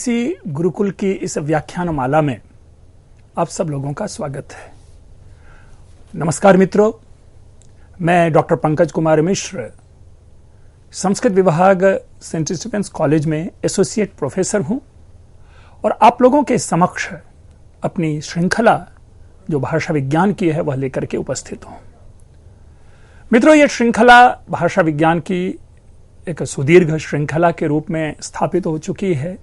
CBSE Gurukul की इस व्याख्यान माला में आप सब लोगों का स्वागत है। नमस्कार मित्रों, मैं डॉक्टर पंकज कुमार मिश्र, संस्कृत विभाग सेंट स्टीफेंस कॉलेज में एसोसिएट प्रोफेसर हूं और आप लोगों के समक्ष अपनी श्रृंखला जो भाषा विज्ञान की है वह लेकर के उपस्थित हूं। मित्रों, यह श्रृंखला भाषा विज्ञान की एक सुदीर्घ श्रृंखला के रूप में स्थापित हो चुकी है।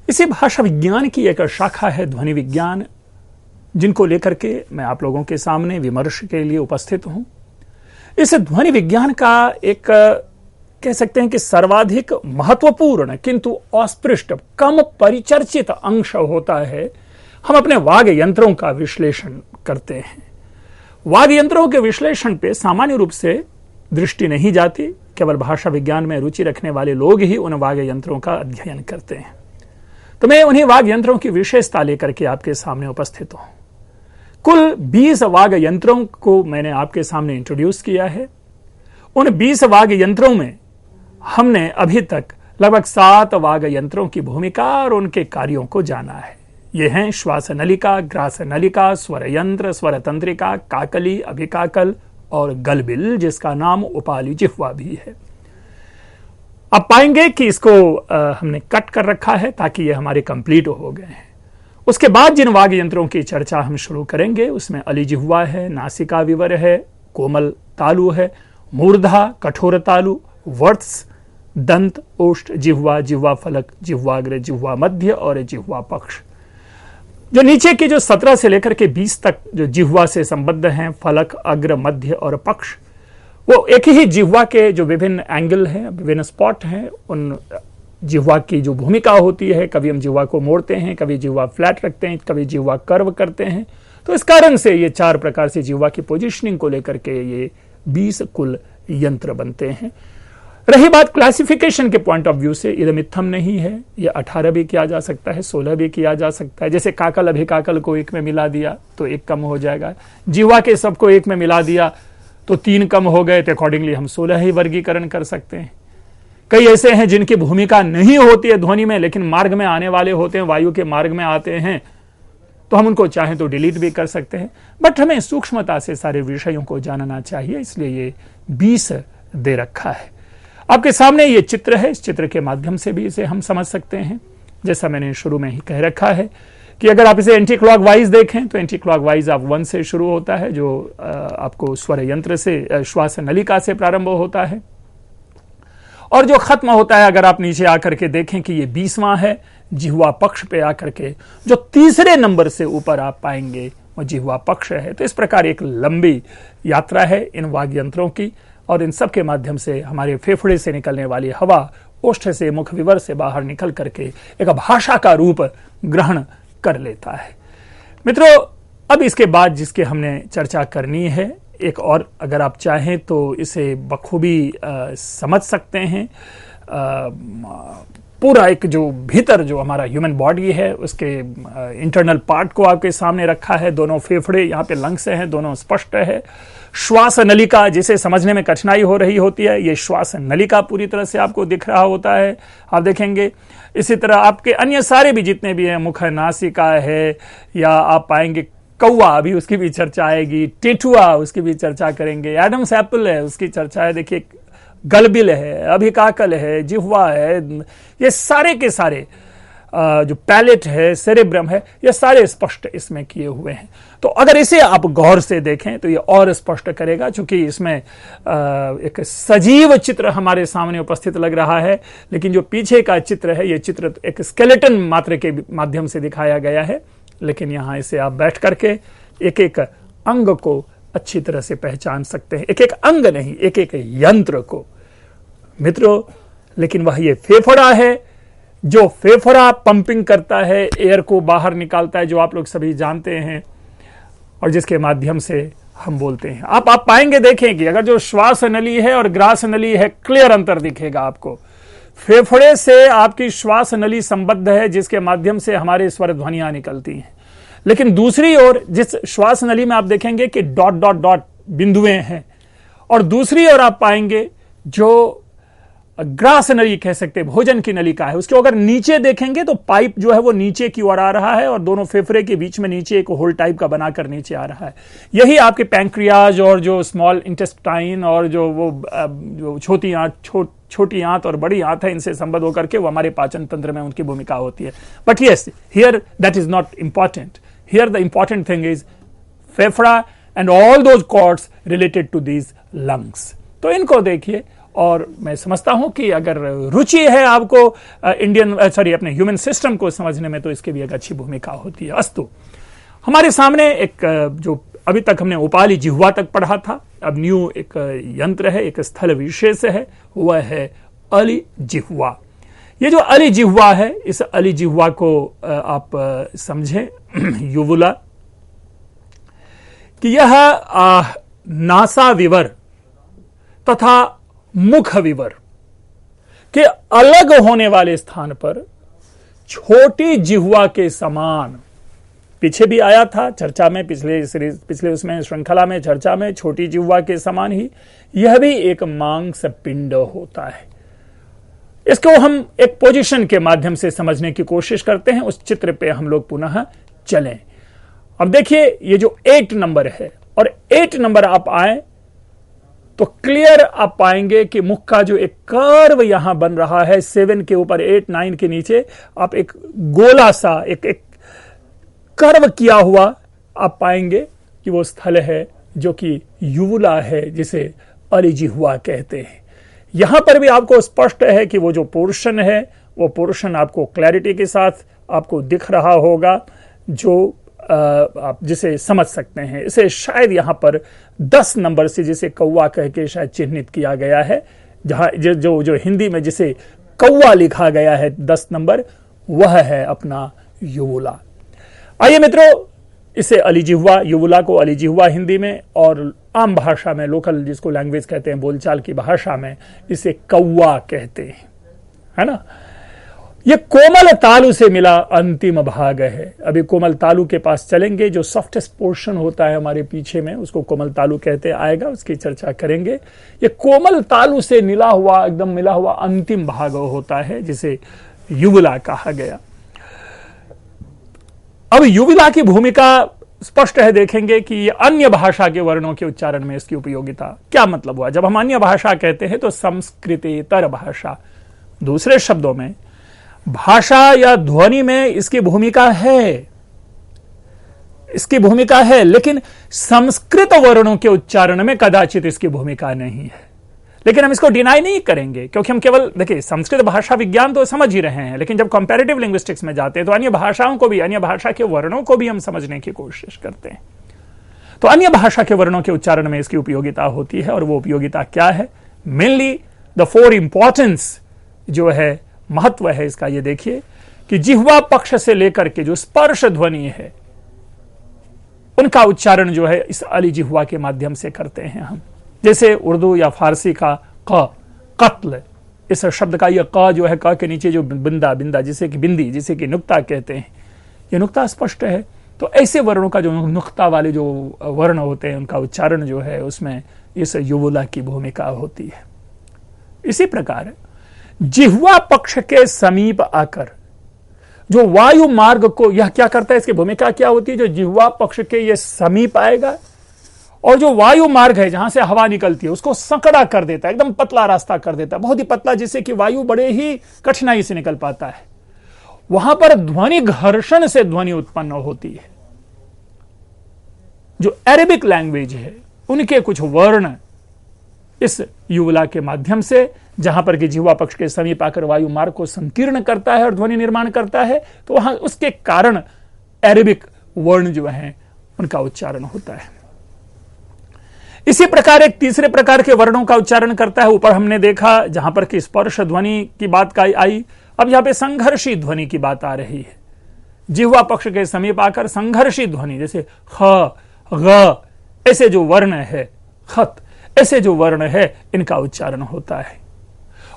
इसी भाषा विज्ञान की एक शाखा है ध्वनि विज्ञान, जिनको लेकर के मैं आप लोगों के सामने विमर्श के लिए उपस्थित हूं। इस ध्वनि विज्ञान का एक कह सकते हैं कि सर्वाधिक महत्वपूर्ण किंतु अस्पृष्ट, कम परिचर्चित अंश होता है, हम अपने वाग् यंत्रों का विश्लेषण करते हैं। वाग् यंत्रों के विश्लेषण पे सामान्य रूप से दृष्टि नहीं जाती, केवल भाषा विज्ञान में रुचि रखने वाले लोग ही उन वाग् यंत्रों का अध्ययन करते हैं। तो मैं उन्हीं वाग् यंत्रों की विशेषता लेकर के आपके सामने उपस्थित हूं। कुल 20 वाग् यंत्रों को मैंने आपके सामने इंट्रोड्यूस किया है। उन 20 वाग् यंत्रों में हमने अभी तक लगभग 7 वाग् यंत्रों की भूमिका और उनके कार्यों को जाना है। ये हैं श्वास नलिका, ग्रास नलिका, स्वर यंत्र, स्वर तंत्रिका, काकली, अभिकाकल और गलबिल, जिसका नाम उपाली जिह्वा भी है। आप पाएंगे कि इसको हमने कट कर रखा है ताकि ये हमारे कंप्लीट हो गए हैं। उसके बाद जिन वाग् यंत्रों की चर्चा हम शुरू करेंगे उसमें अली जिह्वा है, नासिका विवर है, कोमल तालु है, मूर्धा, कठोर तालु, वर्त्स, दंत, ओष्ठ, जिह्वा, जिह्वा फलक, जिह्वाग्र, जिह्वा मध्य और जिह्वा पक्ष। जो नीचे की जो 17 से लेकर के 20 तक जो जिह्वा से संबद्ध हैं, फलक, अग्र, मध्य और पक्ष, वो एक ही जिह्वा के जो विभिन्न एंगल हैं, विभिन्न स्पॉट हैं, उन जिह्वा की जो भूमिका होती है, कभी हम जिह्वा को मोड़ते हैं, कभी जिह्वा फ्लैट रखते हैं, कभी जिह्वा कर्व करते हैं। तो इस कारण से ये 4 प्रकार से जिह्वा की पोजीशनिंग को लेकर के ये 20 कुल यंत्र बनते हैं। रही बात क्लासिफिकेशन के पॉइंट ऑफ व्यू से, इदमित्थम नहीं है, ये 18 भी किया जा सकता है, 16 भी किया जा सकता है। जैसे काकल अभिकाकल को एक में मिला दिया तो 1 कम हो जाएगा, जिह्वा के सबको एक में मिला दिया तो 3 कम हो गए, तो अकॉर्डिंगली हम 16 ही वर्गीकरण कर सकते हैं। कई ऐसे हैं जिनकी भूमिका नहीं होती है ध्वनि में, लेकिन मार्ग में आने वाले होते हैं, वायु के मार्ग में आते हैं, तो हम उनको चाहें तो डिलीट भी कर सकते हैं। बट हमें सूक्ष्मता से सारे विषयों को जानना चाहिए, इसलिए ये 20 दे रखा है। आपके सामने ये चित्र है, इस चित्र के माध्यम से भी इसे हम समझ सकते हैं। जैसा मैंने शुरू में ही कह रखा है कि अगर आप इसे एंटी क्लॉकवाइज देखें तो एंटी क्लॉकवाइज आप 1 से शुरू होता है, जो आपको स्वर यंत्र से, श्वास नलिका से प्रारंभ होता है, और जो खत्म होता है, अगर आप नीचे आकर के देखें कि ये 20वां है, जिह्वा पक्ष पे आकर के जो तीसरे नंबर से ऊपर आप पाएंगे वो जिह्वा पक्ष है। तो इस प्रकार एक लंबी यात्रा है इन वाग् यंत्रों की, और इन सब के माध्यम से हमारे फेफड़े से निकलने वाली हवा ओष्ठ से, मुख विवर से बाहर निकल करके एक भाषा का रूप ग्रहण कर लेता है। मित्रों, अब इसके बाद जिसके हमने चर्चा करनी है, एक और अगर आप चाहें तो इसे बखूबी समझ सकते हैं। पूरा एक जो भीतर जो हमारा ह्यूमन बॉडी है उसके इंटरनल पार्ट को आपके सामने रखा है। दोनों फेफड़े यहाँ पे लंग्स हैं, दोनों स्पष्ट है। श्वास नलिका, जिसे समझने में कठिनाई हो रही होती है, ये श्वास नलिका पूरी तरह से आपको दिख रहा होता है, आप देखेंगे। इसी तरह आपके अन्य सारे भी जितने भी हैं, मुख नासिका है, या आप पाएंगे कौवा, अभी उसकी भी चर्चा आएगी, टेटुआ, उसकी भी चर्चा करेंगे, एडम्स एप्पल है, उसकी चर्चा है, देखिए गलबिल है, अभिकाकल है, जिह्वा है, ये सारे के सारे जो पैलेट है, सेरेब्रम है, ये सारे स्पष्ट इसमें किए हुए हैं। तो अगर इसे आप गौर से देखें तो ये और स्पष्ट करेगा, क्योंकि इसमें एक सजीव चित्र हमारे सामने उपस्थित लग रहा है, लेकिन जो पीछे का चित्र है, ये चित्र एक स्केलेटन मात्र के माध्यम से दिखाया गया है। लेकिन यहां इसे आप बैठ करके एक एक अंग को अच्छी तरह से पहचान सकते हैं, एक एक अंग नहीं, एक एक यंत्र को मित्रों। लेकिन वह ये फेफड़ा है, जो फेफड़ा पंपिंग करता है, एयर को बाहर निकालता है, जो आप लोग सभी जानते हैं, और जिसके माध्यम से हम बोलते हैं। आप पाएंगे, देखें कि अगर जो श्वास नली है और ग्रास नली है, क्लियर अंतर दिखेगा आपको। फेफड़े से आपकी श्वास नली संबद्ध है, जिसके माध्यम से हमारे स्वर ध्वनियां निकलती हैं। लेकिन दूसरी ओर जिस श्वास नली में आप देखेंगे कि डॉट डॉट डॉट बिंदुएं हैं, और दूसरी ओर आप पाएंगे जो ग्रास नली कह सकते हैं, भोजन की नलिका है, उसके अगर नीचे देखेंगे तो पाइप जो है वो नीचे की ओर आ रहा है और दोनों फेफड़े के बीच में नीचे एक होल टाइप का बनाकर नीचे आ रहा है। यही आपके पैंक्रियाज और जो स्मॉल इंटेस्टाइन और जो वो जो छोटी आंत और बड़ी आंत है, इनसे संबद्ध होकर के वो हमारे पाचन तंत्र में उनकी भूमिका होती है। But yes, here that is not important. Here the important thing is फेफड़ा and all those cords related to these lungs. तो इनको देखिए, और मैं समझता हूं कि अगर रुचि है आपको अपने ह्यूमन सिस्टम को समझने में, तो इसकी भी एक अच्छी भूमिका होती है। अस्तु, हमारे सामने एक जो अभी तक हमने उपाली जिह्वा तक पढ़ा था, अब न्यू एक यंत्र है, एक स्थल विशेष है, वह है अली जिह्वा। ये जो अली जिह्वा है, इस अली जिह्वा को आप समझें युवुला, कि यह नासा विवर तथा मुख विवर के अलग होने वाले स्थान पर छोटी जिह्वा के समान, पीछे भी आया था चर्चा में, पिछले उसमें श्रृंखला में चर्चा में, छोटी जिह्वा के समान ही यह भी एक मांस पिंड होता है। इसको हम एक पोजीशन के माध्यम से समझने की कोशिश करते हैं। उस चित्र पे हम लोग पुनः चलें। अब देखिए, ये जो 8 नंबर है और 8 नंबर आप आए तो क्लियर आप पाएंगे कि मुख का जो एक कर्व यहां बन रहा है, 7 के ऊपर 8, 9 के नीचे आप एक गोला सा एक कर्व किया हुआ आप पाएंगे कि वो स्थल है जो कि युवुला है, जिसे अली जिह्वा कहते हैं। यहां पर भी आपको स्पष्ट है कि वो जो पोर्शन है, वो पोर्शन आपको क्लैरिटी के साथ आपको दिख रहा होगा, जो आप जिसे समझ सकते हैं। इसे शायद यहां पर 10 नंबर से, जिसे कौवा कह के शायद चिन्हित किया गया है, जहां जो हिंदी में जिसे कौवा लिखा गया है 10 नंबर, वह है अपना युवुला। आइए मित्रों, इसे अली जिह्वा, युवुला को अली जिह्वा हिंदी में, और आम भाषा में, लोकल जिसको लैंग्वेज कहते हैं, बोलचाल की भाषा में इसे कौवा कहते हैं, है ना। ये कोमल तालु से मिला अंतिम भाग है। अभी कोमल तालु के पास चलेंगे, जो सॉफ्टेस्ट पोर्शन होता है हमारे पीछे में, उसको कोमल तालु कहते आएगा, उसकी चर्चा करेंगे। ये कोमल तालु से मिला हुआ, एकदम मिला हुआ अंतिम भाग होता है, जिसे युवुला कहा गया। अब युवुला की भूमिका स्पष्ट है, देखेंगे कि ये अन्य भाषा के वर्णों के उच्चारण में इसकी उपयोगिता क्या मतलब हुआ। जब हम अन्य भाषा कहते हैं तो संस्कृतेतर भाषा, दूसरे शब्दों में भाषा या ध्वनि में इसकी भूमिका है, लेकिन संस्कृत वर्णों के उच्चारण में कदाचित इसकी भूमिका नहीं है। लेकिन हम इसको डिनाई नहीं करेंगे, क्योंकि हम केवल देखिए संस्कृत भाषा विज्ञान तो समझ ही रहे हैं, लेकिन जब कंपैरेटिव लिंग्विस्टिक्स में जाते हैं तो अन्य भाषाओं को भी, अन्य भाषा के वर्णों को भी हम समझने की कोशिश करते हैं। तो अन्य भाषा के वर्णों के उच्चारण में इसकी उपयोगिता होती है, और वो उपयोगिता क्या है? मेनली द 4 इंपॉर्टेंस जो है, महत्व है इसका, ये देखिए कि जिह्वा पक्ष से लेकर के जो स्पर्श ध्वनि है, उनका उच्चारण जो है इस अली जिह्वा के माध्यम से करते हैं हम। जैसे उर्दू या फारसी का क, कत्ल, इस शब्द का यह क जो है, क के नीचे जो बिंदा जिसे कि बिंदी, जिसे कि नुक्ता कहते हैं, ये नुक्ता स्पष्ट है। तो ऐसे वर्णों का जो नुक्ता वाले जो वर्ण होते हैं, उनका उच्चारण जो है उसमें इस युवुला की भूमिका होती है। इसी प्रकार जिह्वा पक्ष के समीप आकर जो वायु मार्ग को, यह क्या करता है, इसकी भूमिका क्या होती है? जो जिह्वा पक्ष के ये समीप आएगा और जो वायु मार्ग है जहां से हवा निकलती है उसको संकड़ा कर देता है, एकदम पतला रास्ता कर देता है, बहुत ही पतला, जिससे कि वायु बड़े ही कठिनाई से निकल पाता है। वहां पर ध्वनि घर्षण से ध्वनि उत्पन्न होती है। जो अरेबिक लैंग्वेज है, उनके कुछ वर्ण इस युवुला के माध्यम से, जहां पर कि जिह्वा पक्ष के समीप आकर वायु मार्ग को संकीर्ण करता है और ध्वनि निर्माण करता है, तो वहां उसके कारण अरेबिक वर्ण जो हैं उनका उच्चारण होता है। इसी प्रकार एक तीसरे प्रकार के वर्णों का उच्चारण करता है। ऊपर हमने देखा जहां पर कि स्पर्श ध्वनि की बात का आई, अब यहां पे संघर्षी ध्वनि की बात आ रही है। जिह्वा पक्ष के समीप आकर संघर्षी ध्वनि, जैसे ख, ग, ऐसे जो वर्ण है, खत, ऐसे जो वर्ण है, इनका उच्चारण होता है।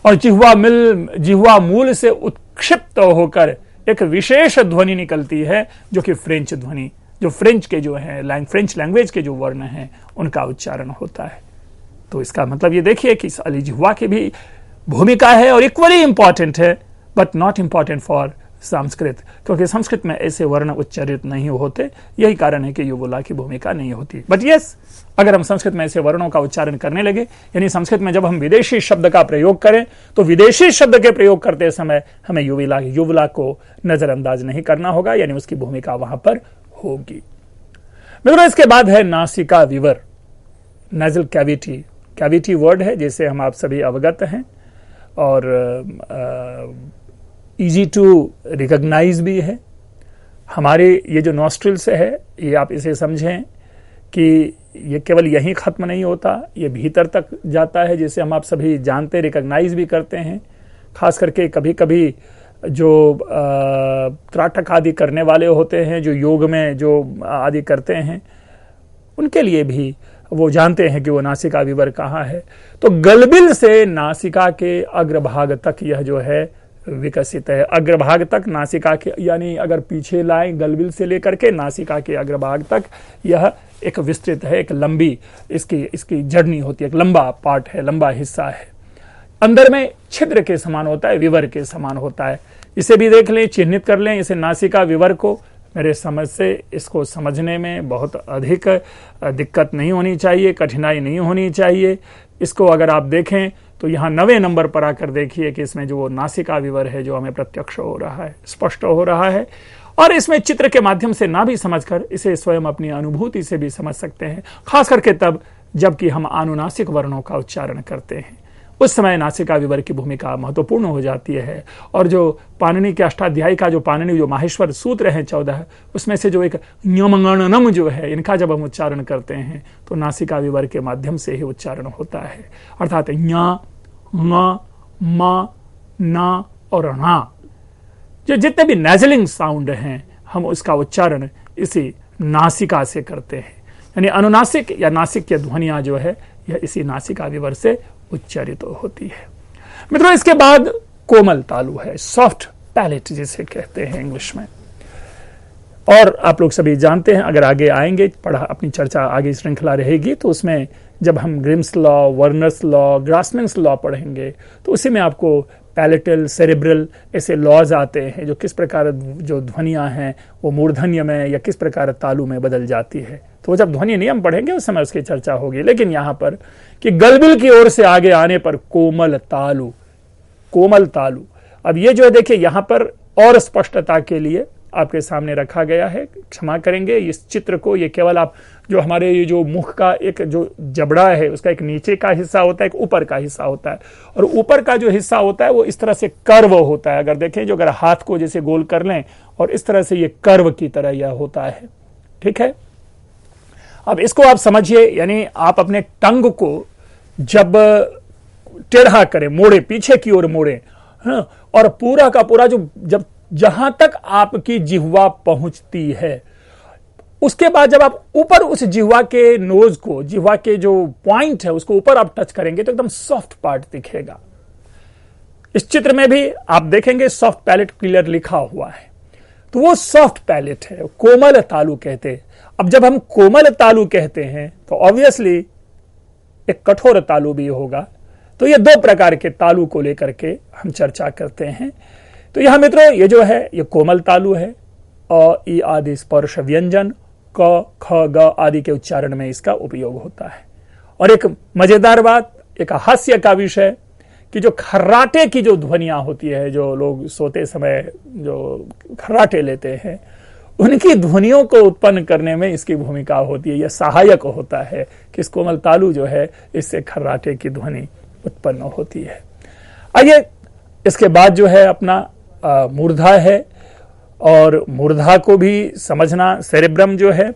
और जिह्वा मूल से उत्क्षिप्त होकर एक विशेष ध्वनि निकलती है, जो कि फ्रेंच ध्वनि, जो फ्रेंच के जो है, फ्रेंच लैंग्वेज के जो वर्ण हैं, उनका उच्चारण होता है। तो इसका मतलब ये देखिए कि इस अली जिह्वा के भी भूमिका है और इक्वली इंपॉर्टेंट है, but not important for Sanskrit, क्योंकि संस्कृत में ऐसे वर्ण उच्चारित नहीं होते। यही कारण है कि युवुला की भूमिका नहीं होती। बट यस, अगर हम संस्कृत में ऐसे वर्णों का उच्चारण करने लगे, यानी संस्कृत में जब हम विदेशी शब्द का प्रयोग करें तो विदेशी शब्द के प्रयोग करते समय हमें युवुला को नजरअंदाज नहीं करना होगा, यानी उसकी भूमिका वहां पर होगी। मित्रों, इसके बाद है नासिका विवर, नेजल कैविटी। कैविटी वर्ड है जिससे हम आप सभी अवगत हैं और इजी टू रिकॉग्नाइज भी है। हमारे ये जो नॉस्ट्रिल्स है, ये आप इसे समझें कि ये केवल यहीं खत्म नहीं होता, ये भीतर तक जाता है, जिसे हम आप सभी जानते, रिकॉग्नाइज भी करते हैं। खास करके कभी कभी जो त्राटक आदि करने वाले होते हैं, जो योग में जो आदि करते हैं, उनके लिए भी वो जानते हैं कि वो नासिका विवर कहाँ है। तो गलबिल से नासिका के अग्रभाग तक यह जो है विकसित है। अग्रभाग तक नासिका के, यानी अगर पीछे लाएं गलबिल से लेकर के नासिका के अग्रभाग तक, यह एक विस्तृत है, एक लंबी इसकी जर्नी होती है, एक लंबा पार्ट है, लंबा हिस्सा है। अंदर में छिद्र के समान होता है, विवर के समान होता है। इसे भी देख लें, चिन्हित कर लें इसे नासिका विवर को। मेरे समझ से इसको समझने में बहुत अधिक दिक्कत नहीं होनी चाहिए, कठिनाई नहीं होनी चाहिए। इसको अगर आप देखें तो यहाँ 9वें नंबर पर आकर देखिए कि इसमें जो नासिका विवर है जो हमें प्रत्यक्ष हो रहा है, स्पष्ट हो रहा है। और इसमें चित्र के माध्यम से ना भी समझकर इसे स्वयं अपनी अनुभूति से भी समझ सकते हैं, खास करके तब जबकि हम अनुनासिक वर्णों का उच्चारण करते हैं। उस समय नासिका विवर की भूमिका महत्वपूर्ण हो जाती है। और जो पाणिनि के अष्टाध्यायी का जो माहेश्वर सूत्र हैं 14, उसमें से जो एक ञमगणनम जो है, इनका जब हम उच्चारण करते हैं तो नासिका विवर के माध्यम से ही उच्चारण होता है। अर्थात ञ, ङ, म, न और ण, जो जितने भी नेजलिंग साउंड हैं, हम उसका उच्चारण इसी नासिका से करते हैं। यानी अनुनासिक या नासिक की ध्वनियां जो है यह इसी नासिका विवर से उच्चारित होती है। मित्रों, इसके बाद कोमल तालु है, सॉफ्ट पैलेट जिसे कहते हैं इंग्लिश में। और आप लोग सभी जानते हैं, अगर आगे आएंगे, अपनी चर्चा आगे श्रृंखला रहेगी तो उसमें जब हम Grimm's law, Verner's law, Grassmann's law पढ़ेंगे तो उसी में आपको पैलेटल, सेरेब्रल ऐसे लॉज आते हैं जो किस प्रकार जो ध्वनियां हैं वो मूर्धन्य में या किस प्रकार तालु में बदल जाती है। तो जब ध्वनि नियम पढ़ेंगे उस समय उसकी चर्चा होगी। लेकिन यहां पर कि गलबिल की ओर से आगे आने पर कोमल तालु, कोमल तालु। अब ये जो है देखिए यहां पर और स्पष्टता के लिए आपके सामने रखा गया है, क्षमा करेंगे इस चित्र को। ये केवल आप जो हमारे ये जो मुख का एक जो जबड़ा है उसका एक नीचे का हिस्सा होता है, एक ऊपर का हिस्सा होता है। और ऊपर का जो हिस्सा होता है वो इस तरह से कर्व होता है। अगर देखें, जो अगर हाथ को जैसे गोल कर लें और इस तरह से ये कर्व की तरह यह होता है, ठीक है। अब इसको आप समझिए, यानी आप अपने टंग को जब टेढ़ा करें, मोड़े, पीछे की ओर मोड़े, और पूरा का पूरा जो जब जहां तक आपकी जिह्वा पहुंचती है, उसके बाद जब आप ऊपर उस जिह्वा के नोज को, जिह्वा के जो पॉइंट है उसको ऊपर आप टच करेंगे तो एकदम सॉफ्ट पार्ट दिखेगा। इस चित्र में भी आप देखेंगे सॉफ्ट पैलेट क्लियर लिखा हुआ है, तो वो सॉफ्ट पैलेट है, कोमल तालु कहते हैं। अब जब हम कोमल तालु कहते हैं तो ऑब्वियसली एक कठोर तालु भी होगा। तो ये दो प्रकार के तालु को लेकर के हम चर्चा करते हैं। तो यहां मित्रों ये जो है ये कोमल तालु है, अ, ई आदि स्पर्श व्यंजन, क, ख, ग आदि के उच्चारण में इसका उपयोग होता है। और एक मजेदार बात, एक हास्य का विषय कि जो खर्राटे की जो ध्वनियां होती है, जो लोग सोते समय जो खर्राटे लेते हैं, उनकी ध्वनियों को उत्पन्न करने में इसकी भूमिका होती है। यह सहायक होता है कि इस कोमल तालु जो है इससे खर्राटे की ध्वनि उत्पन्न होती है। आइए इसके बाद जो है अपना मूर्धा है, और मूर्धा को भी समझना, सेरेब्रम जो है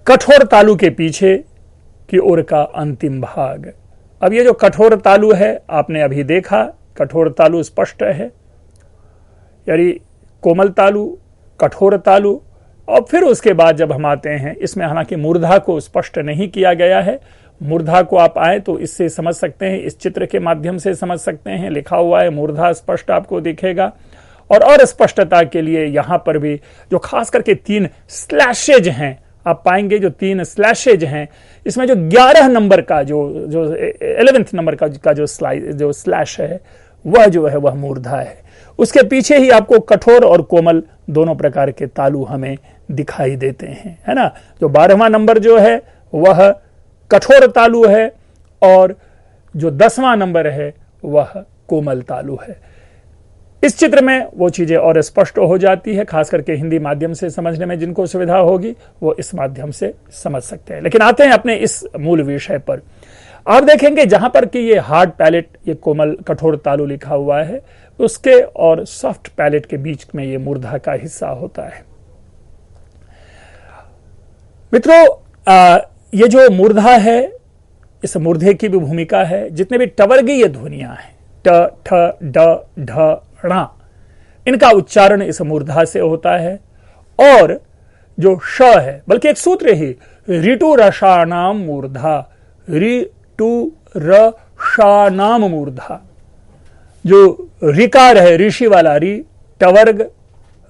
कठोर तालु के पीछे की ओर का अंतिम भाग। अब ये जो कठोर तालु है आपने अभी देखा, कठोर तालु स्पष्ट है, यानी कोमल तालु, कठोर तालु। और फिर उसके बाद जब हम आते हैं इसमें, हालांकि मूर्धा को स्पष्ट नहीं किया गया है, मूर्धा को आप आए तो इससे समझ सकते हैं, इस चित्र के माध्यम से समझ सकते हैं, लिखा हुआ है मूर्धा स्पष्ट आपको दिखेगा। और स्पष्टता के लिए यहां पर भी जो खास करके 3 स्लैशेज हैं आप पाएंगे जो 3 स्लैशेज हैं, इसमें जो 11 नंबर का जो 11th नंबर का जो स्लैश है वह जो है वह मूर्धा है। उसके पीछे ही आपको कठोर और कोमल दोनों प्रकार के तालु हमें दिखाई देते हैं, है ना। जो 12वां नंबर जो है वह कठोर तालु है और जो 10वां नंबर है वह कोमल तालु है। इस चित्र में वो चीजें और स्पष्ट हो जाती है, खास करके हिंदी माध्यम से समझने में जिनको सुविधा होगी वो इस माध्यम से समझ सकते हैं। लेकिन आते हैं अपने इस मूल विषय पर। आप देखेंगे जहां पर कि ये हार्ड पैलेट, ये कोमल कठोर तालु लिखा हुआ है, उसके और सॉफ्ट पैलेट के बीच में ये मूर्धा का हिस्सा होता है। मित्रों, ये जो मूर्धा है, इस मूर्धे की भी भूमिका है। जितने भी टवर्गीय ध्वनियां हैं, ट, ठ, ड, ढ, ण, इनका उच्चारण इस मूर्धा से होता है। और जो श है, बल्कि एक सूत्र ही, ऋतु रसानाम मूर्धा, ऋतु रसानाम मूर्धा। जो ऋकार है, ऋषि वाला ऋ, टवर्ग,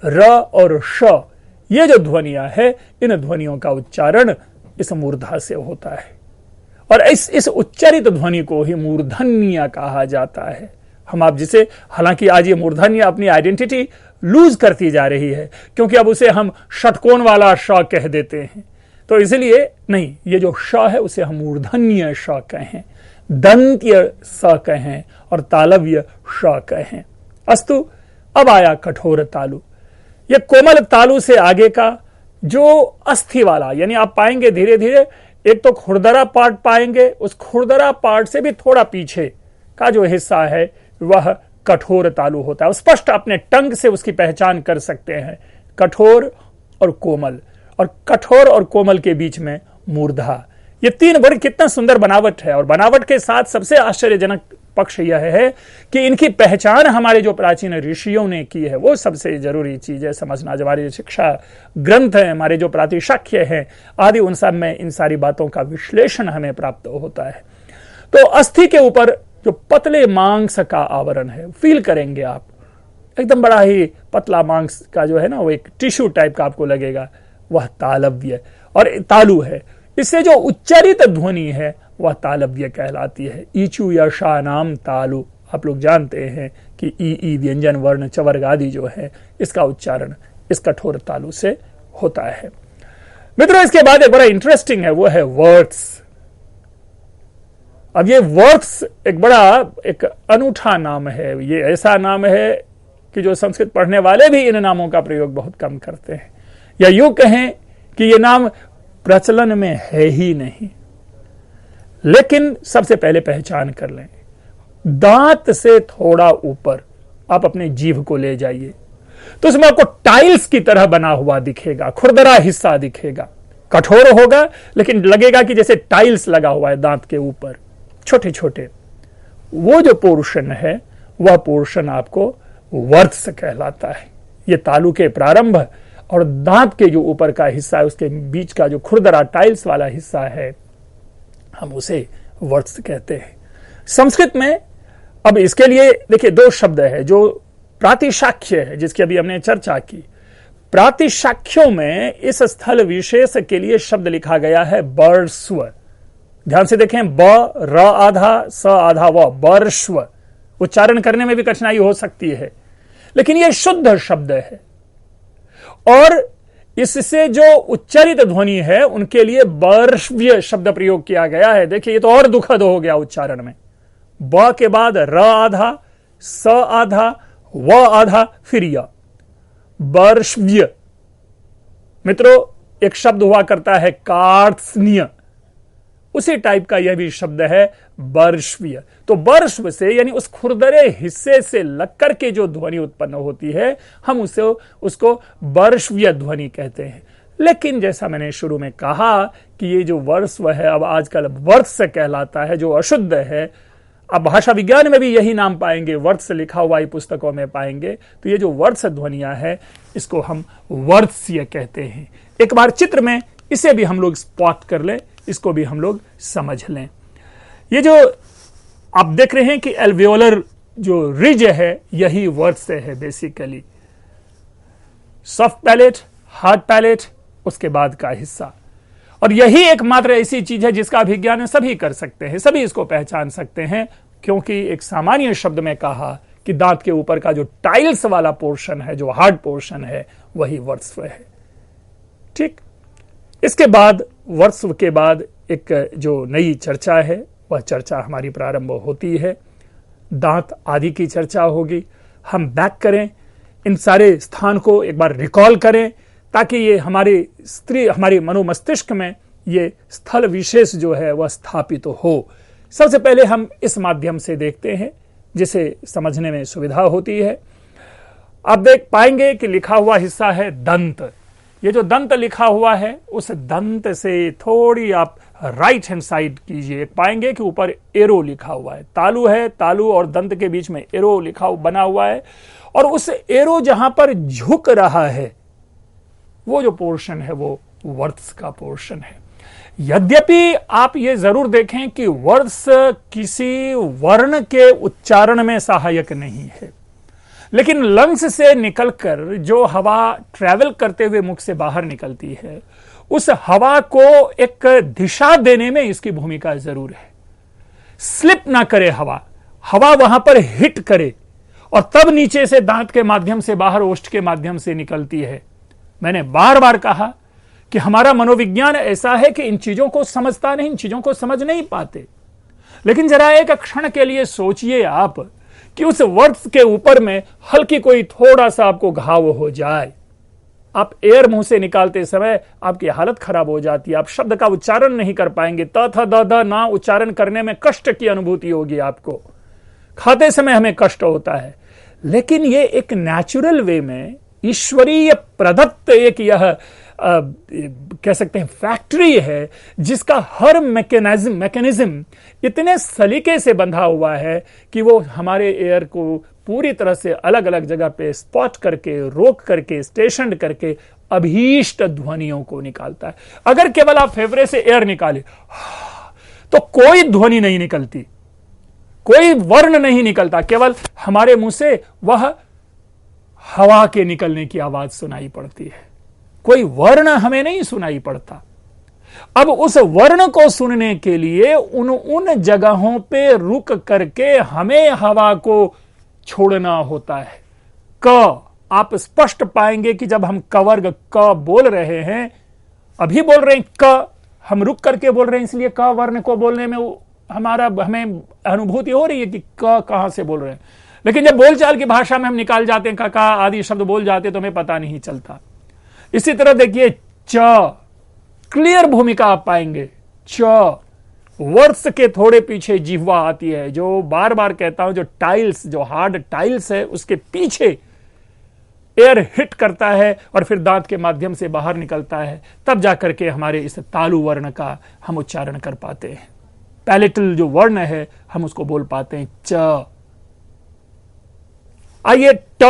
र और श, ये जो ध्वनियां है, इन ध्वनियों का उच्चारण इस मूर्धा से होता है। और इस उच्चारित ध्वनि को ही मूर्धन्य कहा जाता है। हम आप जिसे, हालांकि आज ये मूर्धन्य अपनी आइडेंटिटी लूज करती जा रही है, क्योंकि अब उसे हम षटकोण वाला श कह देते हैं, तो इसलिए नहीं, ये जो श है उसे हम मूर्धन्य श कहें, दंत्य स कहें और तालव्य श कहें। अस्तु, अब आया कठोर तालु। ये कोमल तालु से आगे का जो अस्थि वाला, यानी आप पाएंगे धीरे धीरे एक तो खुरदरा पार्ट पाएंगे, उस खुरदरा पार्ट से भी थोड़ा पीछे का जो हिस्सा है वह कठोर तालु होता है। स्पष्ट अपने टंग से उसकी पहचान कर सकते हैं, कठोर और कोमल, और कठोर और कोमल के बीच में मूर्धा। ये 3 वर्ग कितना सुंदर बनावट है। और बनावट के साथ सबसे आश्चर्यजनक पक्ष यह है कि इनकी पहचान हमारे जो प्राचीन ऋषियों ने की है, वो सबसे जरूरी चीज है समझना। जो हमारे शिक्षा ग्रंथ है, हमारे जो प्रातिशाख्य हैं आदि, उन सब में इन सारी बातों का विश्लेषण हमें प्राप्त होता है। तो अस्थि के ऊपर जो पतले मांस का आवरण है, फील करेंगे आप, एकदम बड़ा ही पतला मांस का जो है ना, वो एक टिश्यू टाइप का आपको लगेगा, वह तालव्य और तालु है। इससे जो उच्चारित ध्वनि है वह तालव्य कहलाती है। ईचु या शानाम तालु, आप लोग जानते हैं कि ई व्यंजन वर्ण चवर्ग आदि जो है, इसका उच्चारण इस कठोर तालु से होता है। मित्रों, इसके बाद एक बड़ा इंटरेस्टिंग है, वो है वर्ड्स। अब ये वर्ड्स एक बड़ा एक अनूठा नाम है। ये ऐसा नाम है कि जो संस्कृत पढ़ने वाले भी इन नामों का प्रयोग बहुत कम करते हैं, या यूं कहें कि ये नाम प्रचलन में है ही नहीं। लेकिन सबसे पहले पहचान कर लें, दांत से थोड़ा ऊपर आप अपने जीभ को ले जाइए तो उसमें आपको टाइल्स की तरह बना हुआ दिखेगा, खुरदरा हिस्सा दिखेगा, कठोर होगा लेकिन लगेगा कि जैसे टाइल्स लगा हुआ है दांत के ऊपर, छोटे छोटे। वो जो पोर्शन है वह पोर्शन आपको वर्त्स कहलाता है। ये तालु के प्रारंभ और दांत के जो ऊपर का हिस्सा है, उसके बीच का जो खुरदरा टाइल्स वाला हिस्सा है, हम उसे वर्त्स कहते हैं संस्कृत में। अब इसके लिए देखिए 2 शब्द है जो प्रातिशाख्य है, जिसकी अभी हमने चर्चा की। प्रातिशाख्यों में इस स्थल विशेष के लिए शब्द लिखा गया है बर्स्व। ध्यान से देखें, ब र आधा स आधा व, बर्स्व। उच्चारण करने में भी कठिनाई हो सकती है, लेकिन यह शुद्ध शब्द है। और इससे जो उच्चारित ध्वनि है उनके लिए बर्ष्व्य शब्द प्रयोग किया गया है। देखिए, ये तो और दुखद हो गया उच्चारण में। ब के बाद र आधा, स आधा, व आधा, फिर य, बर्ष्व्य। मित्रों, एक शब्द हुआ करता है कार्त्स्न्य, उसी टाइप का यह भी शब्द है बर्ष्व्य। तो बर्ष्व से यानी उस खुरदरे हिस्से से लगकर के जो ध्वनि उत्पन्न होती है, हम उसको बर्ष्व्य ध्वनि कहते हैं। लेकिन जैसा मैंने शुरू में कहा कि ये जो वर्स्व है अब आजकल वर्त्स कहलाता है, जो अशुद्ध है। अब भाषा विज्ञान में भी यही नाम पाएंगे, वर्त्स लिखा हुआ ही पुस्तकों में पाएंगे। तो ये जो वर्त्स ध्वनियां है, इसको हम वर्त्स्य कहते हैं। एक बार चित्र में इसे भी हम लोग स्पॉट कर लें, इसको भी हम लोग समझ लें। ये जो आप देख रहे हैं कि एल्वियोलर जो रिज है, यही वर्त्स है basically. Soft palate, hard palate, उसके बाद का हिस्सा। और यही एकमात्र ऐसी चीज है जिसका अभिज्ञान सभी कर सकते हैं, सभी इसको पहचान सकते हैं, क्योंकि एक सामान्य शब्द में कहा कि दांत के ऊपर का जो टाइल्स वाला पोर्शन है, जो हार्ड पोर्शन है, वही वर्चस्व है। ठीक, इसके बाद वर्चस्व के बाद एक जो नई चर्चा है वह चर्चा हमारी प्रारंभ होती है। दांत आदि की चर्चा होगी। हम बैक करें, इन सारे स्थान को एक बार रिकॉल करें, ताकि ये हमारे मनोमस्तिष्क में ये स्थल विशेष जो है वह स्थापित हो। सबसे पहले हम इस माध्यम से देखते हैं जिसे समझने में सुविधा होती है। आप देख पाएंगे कि लिखा हुआ हिस्सा है दंत। ये जो दंत लिखा हुआ है, उस दंत से थोड़ी आप राइट हैंड साइड कीजिए, पाएंगे कि ऊपर एरो लिखा हुआ है। तालु है, तालु और दंत के बीच में एरो बना हुआ है, और उस एरो जहां पर झुक रहा है वो जो पोर्शन है वो वर्त्स का पोर्शन है। यद्यपि आप ये जरूर देखें कि वर्त्स किसी वर्ण के उच्चारण में सहायक नहीं है, लेकिन लंग्स से निकलकर जो हवा ट्रैवल करते हुए मुख से बाहर निकलती है, उस हवा को एक दिशा देने में इसकी भूमिका जरूर है। स्लिप ना करे हवा वहां पर हिट करे और तब नीचे से दांत के माध्यम से बाहर ओष्ठ के माध्यम से निकलती है। मैंने बार बार कहा कि हमारा मनोविज्ञान ऐसा है कि इन चीजों को समझता नहीं, इन चीजों को समझ नहीं पाते। लेकिन जरा एक क्षण के लिए सोचिए आप कि उस वर्ड्स के ऊपर में हल्की कोई थोड़ा सा आपको घाव हो जाए, आप एयर मुंह से निकालते समय आपकी हालत खराब हो जाती है, आप शब्द का उच्चारण नहीं कर पाएंगे, त थ द द ना उच्चारण करने में कष्ट की अनुभूति होगी आपको, खाते समय हमें कष्ट होता है। लेकिन ये एक नेचुरल वे में ईश्वरीय प्रदत्त एक यह कह सकते हैं फैक्ट्री है, जिसका हर मैकेनिज्म इतने सलीके से बंधा हुआ है कि वो हमारे एयर को पूरी तरह से अलग अलग जगह पे स्पॉट करके, रोक करके, स्टेशन करके अभीष्ट ध्वनियों को निकालता है। अगर केवल आप फेफड़े से एयर निकाले तो कोई ध्वनि नहीं निकलती, कोई वर्ण नहीं निकलता, केवल हमारे मुंह से वह हवा के निकलने की आवाज सुनाई पड़ती है, कोई वर्ण हमें नहीं सुनाई पड़ता। अब उस वर्ण को सुनने के लिए उन जगहों पे रुक करके हमें हवा को छोड़ना होता है। क आप स्पष्ट पाएंगे कि जब हम कवर्ग क बोल रहे हैं, अभी बोल रहे हैं क, हम रुक करके बोल रहे हैं, इसलिए क वर्ण को बोलने में हमें अनुभूति हो रही है कि क कहां से बोल रहे हैं। लेकिन जब बोलचाल की भाषा में हम निकाल जाते हैं, का आदि शब्द बोल जाते हैं, तो हमें पता नहीं चलता। इसी तरह देखिए च, क्लियर भूमिका आप पाएंगे। च वर्ड्स के थोड़े पीछे जिह्वा आती है, जो बार बार कहता हूं, जो टाइल्स, जो हार्ड टाइल्स है, उसके पीछे एयर हिट करता है और फिर दांत के माध्यम से बाहर निकलता है, तब जाकर के हमारे इस तालु वर्ण का हम उच्चारण कर पाते हैं। पैलेटल जो वर्ण है हम उसको बोल पाते हैं च। आइए ट,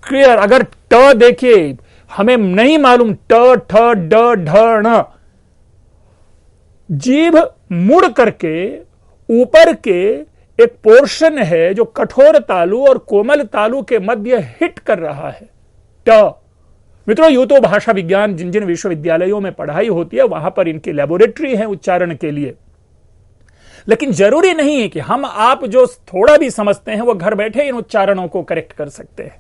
क्लियर। अगर ट देखिए, हमें नहीं मालूम ट, ठ, ड, ढ, ण, जीभ मुड़ करके ऊपर के एक पोर्शन है जो कठोर तालु और कोमल तालु के मध्य हिट कर रहा है। ट मित्रों, यूं तो भाषा विज्ञान जिन जिन विश्वविद्यालयों में पढ़ाई होती है वहां पर इनकी लेबोरेटरी है उच्चारण के लिए, लेकिन जरूरी नहीं है कि हम आप जो थोड़ा भी समझते हैं वो घर बैठे इन उच्चारणों को करेक्ट कर सकते हैं।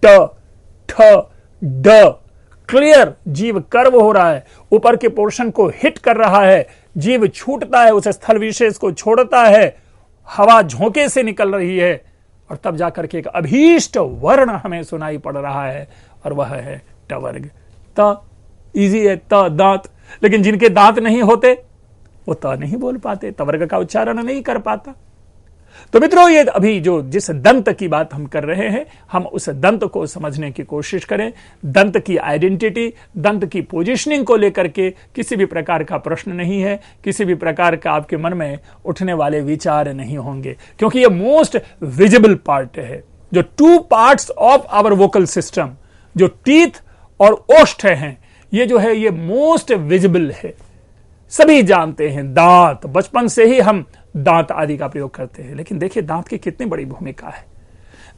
ट, ठ, ड, क्लियर, जीव कर्व हो रहा है, ऊपर के पोर्शन को हिट कर रहा है, जीव छूटता है, उस स्थल विशेष को छोड़ता है, हवा झोंके से निकल रही है, और तब जाकर के एक अभीष्ट वर्ण हमें सुनाई पड़ रहा है, और वह है टवर्ग। त इजी है, त दांत, लेकिन जिनके दांत नहीं होते वो त नहीं बोल पाते, तवर्ग का उच्चारण नहीं कर पाता। तो मित्रों, ये अभी जो जिस दंत की बात हम कर रहे हैं, हम उस दंत को समझने की कोशिश करें। दंत की आइडेंटिटी, दंत की पोजीशनिंग को लेकर के किसी भी प्रकार का प्रश्न नहीं है, किसी भी प्रकार का आपके मन में उठने वाले विचार नहीं होंगे, क्योंकि ये मोस्ट विजिबल पार्ट है। जो two parts of our vocal system, जो टीथ और ओष्ठ हैं, ये जो है ये मोस्ट विजिबल है, सभी जानते हैं। दांत, बचपन से ही हम दांत आदि का प्रयोग करते हैं, लेकिन देखिए दांत की कितनी बड़ी भूमिका है।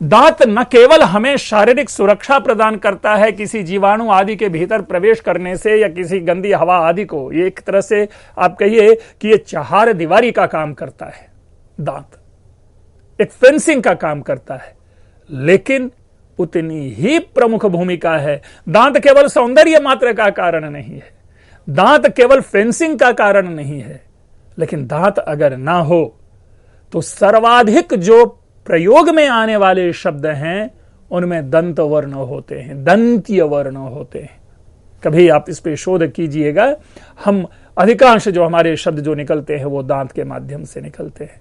दांत न केवल हमें शारीरिक सुरक्षा प्रदान करता है किसी जीवाणु आदि के भीतर प्रवेश करने से या किसी गंदी हवा आदि को, ये एक तरह से आप कहिए कि ये चार दीवारी का काम करता है। दांत एक फेंसिंग का काम करता है, लेकिन उतनी ही प्रमुख भूमिका है। दांत केवल सौंदर्य मात्र का कारण नहीं है, दांत केवल फेंसिंग का कारण नहीं है, लेकिन दांत अगर ना हो तो सर्वाधिक जो प्रयोग में आने वाले शब्द हैं उनमें दंत वर्ण होते हैं, दंतीय वर्ण होते हैं। कभी आप इस पे शोध कीजिएगा, हम अधिकांश जो हमारे शब्द जो निकलते हैं वो दांत के माध्यम से निकलते हैं।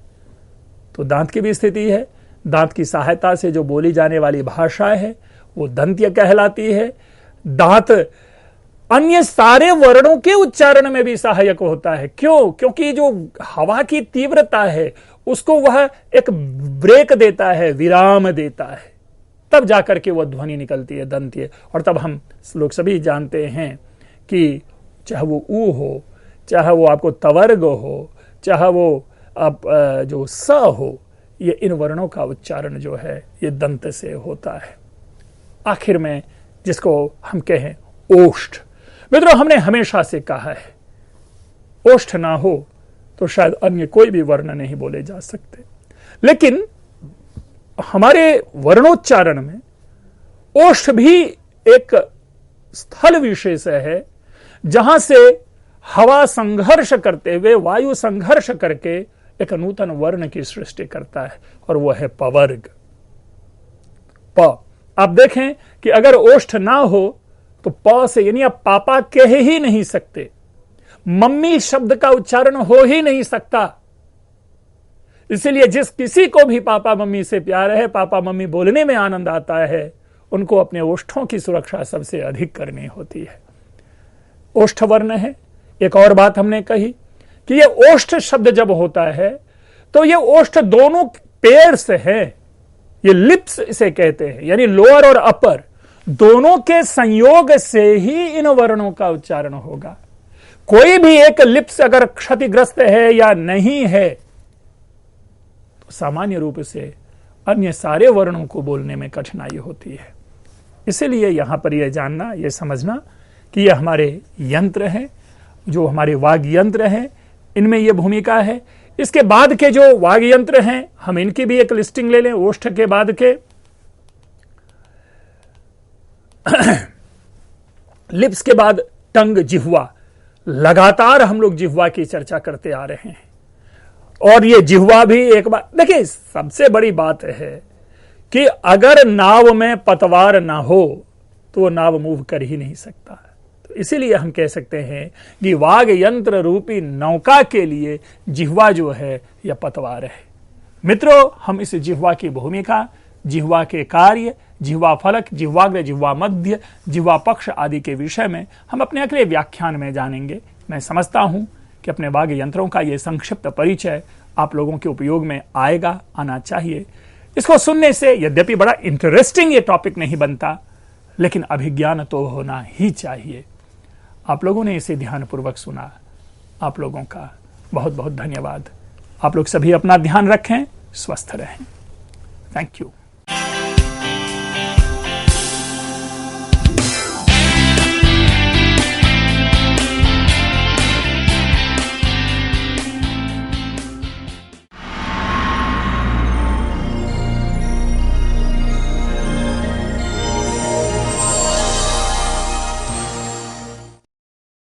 तो दांत की भी स्थिति है, दांत की सहायता से जो बोली जाने वाली भाषा है वो दंतीय कहलाती है। दांत अन्य सारे वर्णों के उच्चारण में भी सहायक होता है। क्यों? क्योंकि जो हवा की तीव्रता है उसको वह एक ब्रेक देता है, विराम देता है, तब जाकर के वह ध्वनि निकलती है दंतीय। और तब हम लोग सभी जानते हैं कि चाहे वो ऊ हो, चाहे वो आपको तवर्ग हो, चाहे वो आप जो स हो, ये इन वर्णों का उच्चारण जो है ये दंत से होता है। आखिर में जिसको हम कहें ओष्ठ। मित्रों, हमने हमेशा से कहा है ओष्ठ ना हो तो शायद अन्य कोई भी वर्ण नहीं बोले जा सकते, लेकिन हमारे वर्णोच्चारण में ओष्ठ भी एक स्थल विशेष है जहां से हवा संघर्ष करते हुए, वायु संघर्ष करके एक नूतन वर्ण की सृष्टि करता है, और वह है पवर्ग। प। आप देखें कि अगर ओष्ठ ना हो तो प से यानी आप पापा कह ही नहीं सकते, मम्मी शब्द का उच्चारण हो ही नहीं सकता। इसलिए जिस किसी को भी पापा मम्मी से प्यार है, पापा मम्मी बोलने में आनंद आता है, उनको अपने ओष्ठों की सुरक्षा सबसे अधिक करनी होती है। ओष्ठ वर्ण है। एक और बात हमने कही कि ये ओष्ठ शब्द जब होता है तो ये ओष्ठ दोनों पेयर से है, ये लिप्स इसे कहते हैं, यानी लोअर और अपर दोनों के संयोग से ही इन वर्णों का उच्चारण होगा। कोई भी एक लिप्स अगर क्षतिग्रस्त है या नहीं है तो सामान्य रूप से अन्य सारे वर्णों को बोलने में कठिनाई होती है। इसलिए यहां पर यह जानना, यह समझना कि ये हमारे यंत्र हैं, जो हमारे वाग यंत्र हैं, इनमें यह भूमिका है। इसके बाद के जो वाग यंत्र हैं हम इनकी भी एक लिस्टिंग ले लें। ओष्ठ के बाद के लिप्स के बाद टंग, जिह्वा। लगातार हम लोग जिह्वा की चर्चा करते आ रहे हैं, और ये जिह्वा भी एक बात देखिए, सबसे बड़ी बात है कि अगर नाव में पतवार ना हो तो वो नाव मूव कर ही नहीं सकता। तो इसीलिए हम कह सकते हैं कि वाग यंत्र रूपी नौका के लिए जिह्वा जो है यह पतवार है। मित्रों, हम इस जिह्वा की भूमिका, जिह्वा के कार्य, जिह्वा फलक, जिह्वाग्र, जिह्वा मध्य, जिह्वा पक्ष आदि के विषय में हम अपने अगले व्याख्यान में जानेंगे। मैं समझता हूं कि अपने वाग यंत्रों का यह संक्षिप्त परिचय आप लोगों के उपयोग में आएगा, आना चाहिए। इसको सुनने से यद्यपि बड़ा इंटरेस्टिंग ये टॉपिक नहीं बनता, लेकिन अभिज्ञान तो होना ही चाहिए। आप लोगों ने इसे ध्यानपूर्वक सुना, आप लोगों का बहुत बहुत धन्यवाद। आप लोग सभी अपना ध्यान रखें, स्वस्थ रहें। Thank you.